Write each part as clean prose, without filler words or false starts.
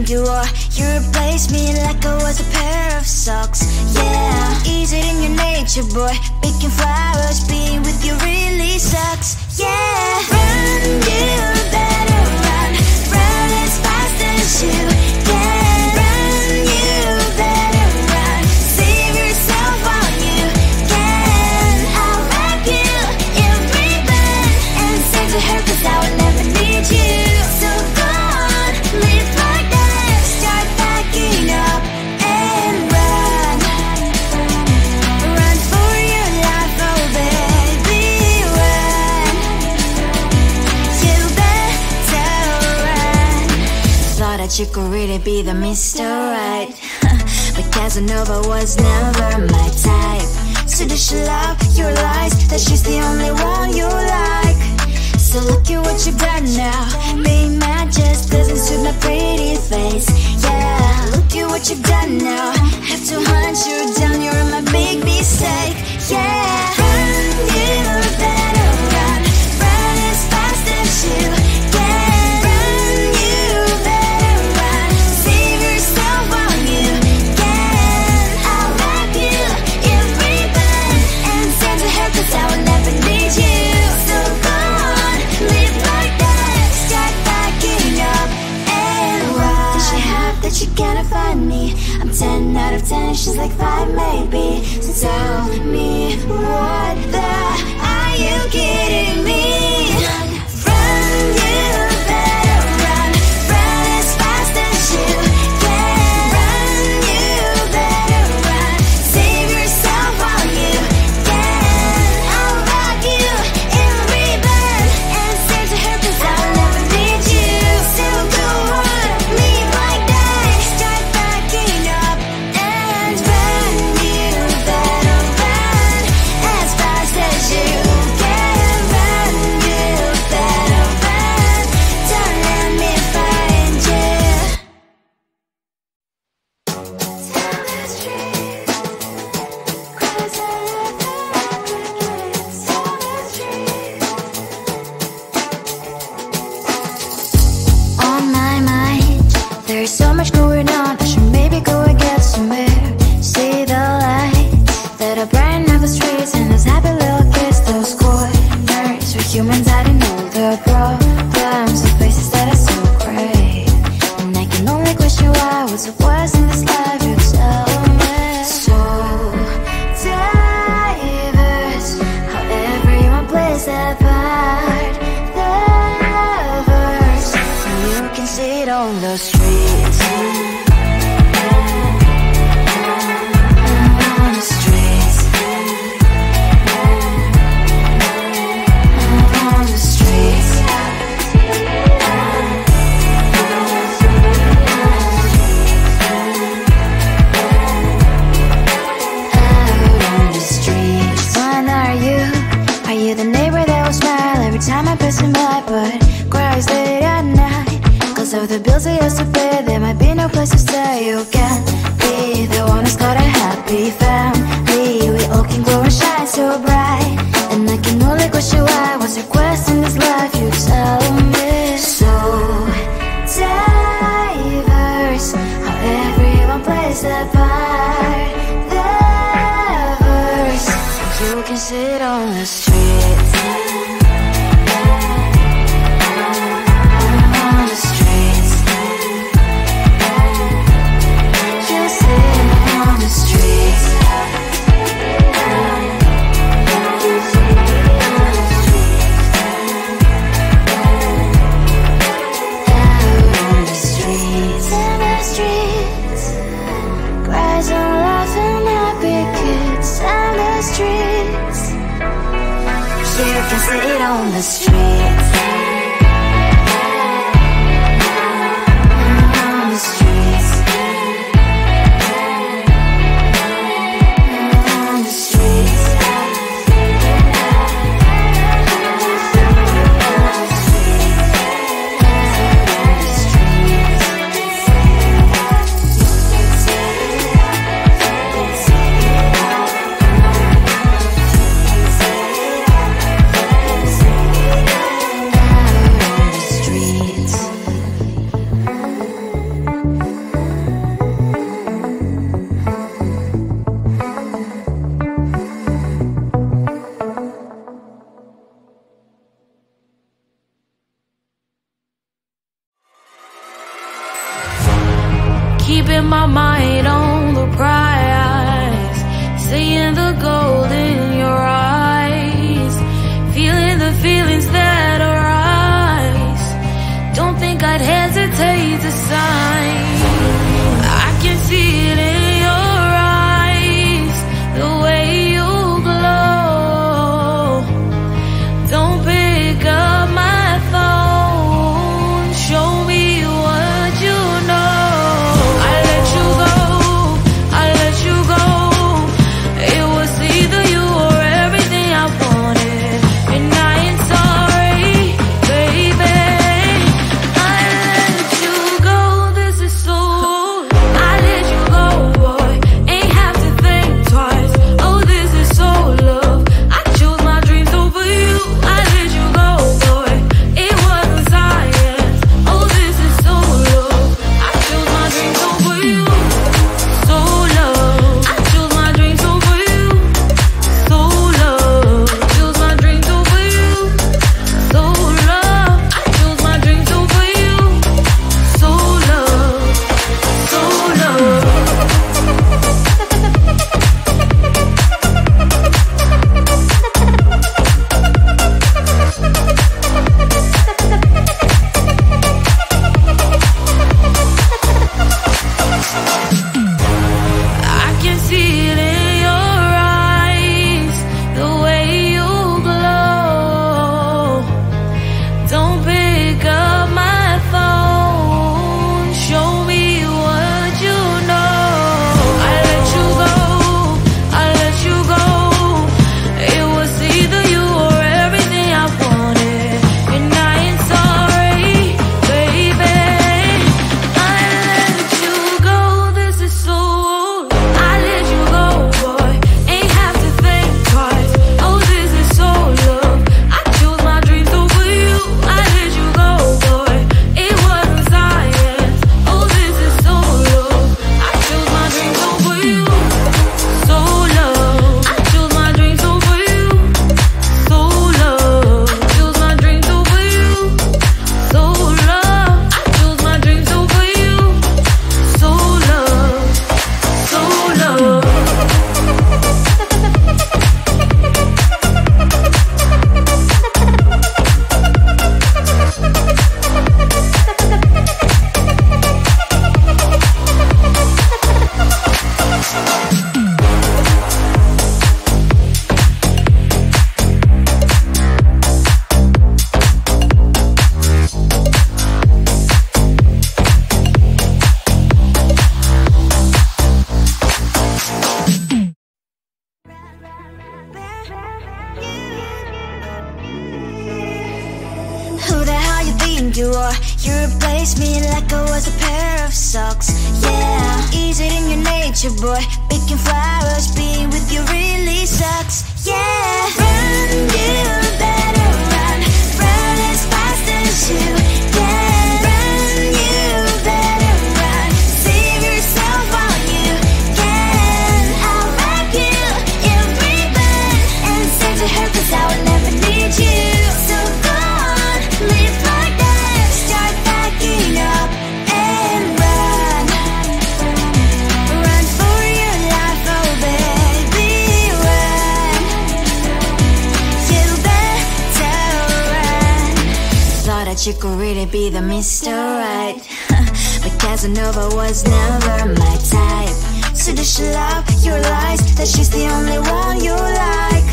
you are. You replaced me like I was a pair of socks. Yeah, is it in your nature, boy? Picking flowers, being with you really sucks. Yeah, run, you better run. Run as fast as you can. Run, you better run. Save yourself while you can. I'll wrap you in ribbon and send to her, 'cause I will never need you. So go on, live like that. Start packing up and run. Run for your life, oh baby, run. You better run. Thought that you could really be the Mr. Right, but Casanova was never my type. So does she love your lies, that she's the only one you like? So look at what you've done now. Being mad just doesn't suit my pretty face. Yeah, look at what you've done now. Have to hunt you down, you're my big mistake. Yeah, run, you better run. Run as fast as you can. Run, you better run. Save yourself while you can. I'll wrap you in ribbon and send to her, 'cause I will never need you. So go on, live like that. Start packing up and run. Does she have that you cannot find me? I'm 10 out of 10, she's like 5 maybe. So tell me, what the, are you kidding me? Run, you better run. Run as fast as you can. Run, you better run. Save yourself while you can. I'll wrap you in ribbon and send to her, 'cause I will never need you. So go on, live like that. Start packing up and run. You better run as fast as you can. Run, you better run. Don't let me find you. Tell the street, cause I love the crickets. Tell the street. On my mind, there's so much going on. I should maybe go and get some air. See the lights that are brighten up the streets, and those happy little kids, those corners where humans hiding all the problems, the places that are so great. And I can only question why, what's the worst in this life, you tell me. So diverse, how everyone plays their part. The verse, and you can see it on the streets. On the streets. On the streets. Out on the streets. When are you? Are you the neighbor that will smile every time I pass him by, but cries late at night? 'Cause of the bills I used to pay, there might be no place to stay. You can't be the one who's got a happy family. We all can glow and shine so bright, and I can only question why, what's your quest in this life, you tell me. So diverse, how everyone plays their part. The verse, you can see it on the streets. On the streets. You see it on the streets. keeping my mind on the prize, seeing the gold in your eyes, feeling the feelings that arise. Don't think I'd hesitate to sign. I can see it in your eyes, the way you glow. Don't pick up my phone, show me what you know. I let you go, I let you go. It was either you or everything I wanted, and I ain't sorry, baby. I let you go, this is so. I let you go, boy, ain't have to think twice. Oh, this is so love. I chose my dreams over you. I let you go, boy, it wasn't science. Oh, this is so love. I chose my dreams over you. So love. I chose my dreams over you. So love. Chose my dreams over you. So love. I chose my dreams over you. So love. So love. I can see it in your eyes, the way you glow. Don't pick up my phone, show me what you know. I let you go, I let you go. It was either you or everything I wanted, and I ain't sorry, baby. I let you go, this is so. I let you go, boy, ain't have to think twice. Oh, this is so love. I chose my dreams over you. I let you go, boy, it wasn't science. Oh, this is so love. I chose my dreams over you. So love. I chose my dreams over you. So love. Chose my dreams over you. So love. I chose my dreams over you. So love. So love. Who the hell you think you are? You replaced me like I was a pair of socks. Yeah, easy in your nature, boy. Picking flowers, being with you really sucks. Yeah, run, you better run. Run as fast as you can. Run, you better run. Save yourself while you can. I'll back you every bend and say to her, 'cause I will never need you. So go on, live like that. Start backing up and run. Run for your life, oh baby, run. You better run. Thought that you could really be the Mr. Right, but Casanova was never my type. So does she love your lies, that she's the only one you like?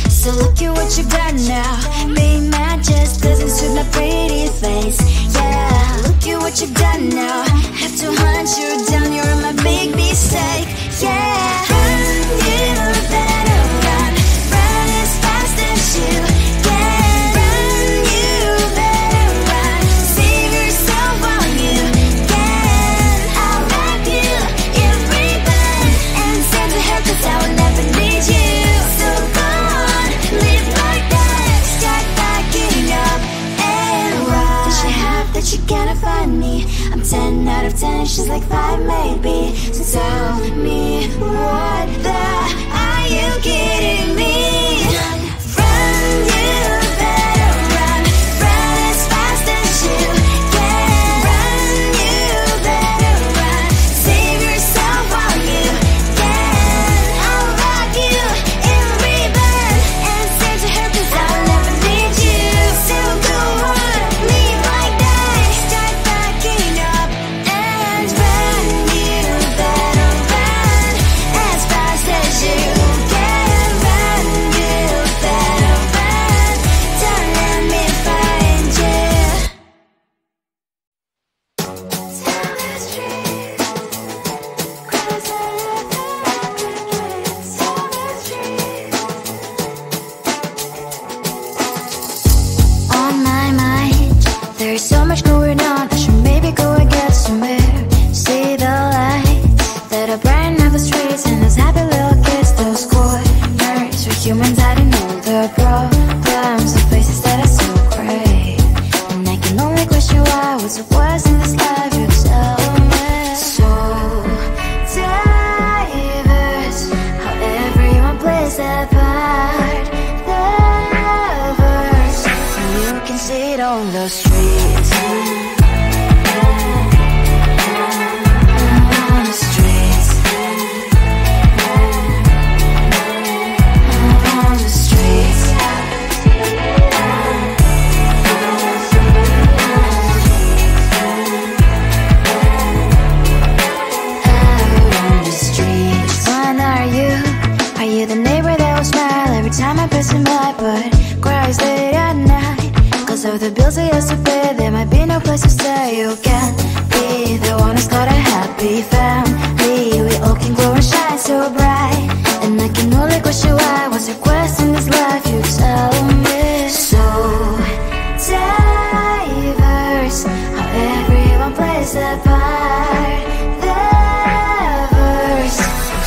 So look at what you've done now. Being mad just doesn't suit my pretty face. Yeah, look at what you've done now. Have to hunt you down, you're my big mistake. Yeah, run, you better run. Run as fast as you can. Run, you better run. Save yourself while you can. I'll back you every bend and say to her, 'cause I will never need you. So go on, live like that. Start backing up and run. Does she have that you cannot find me? I'm 10 out of 10, she's like 5 maybe. So tell me, what the are you kidding me? Run, you better run. Run as fast as you can. Run, you better run.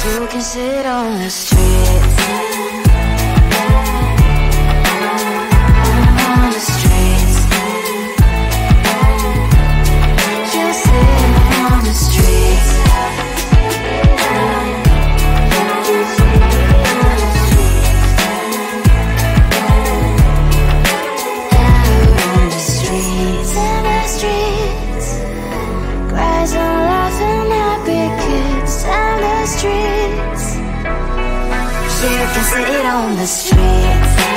You can sit on the streets. On the streets. You sit on the streets. You can sit on the streets.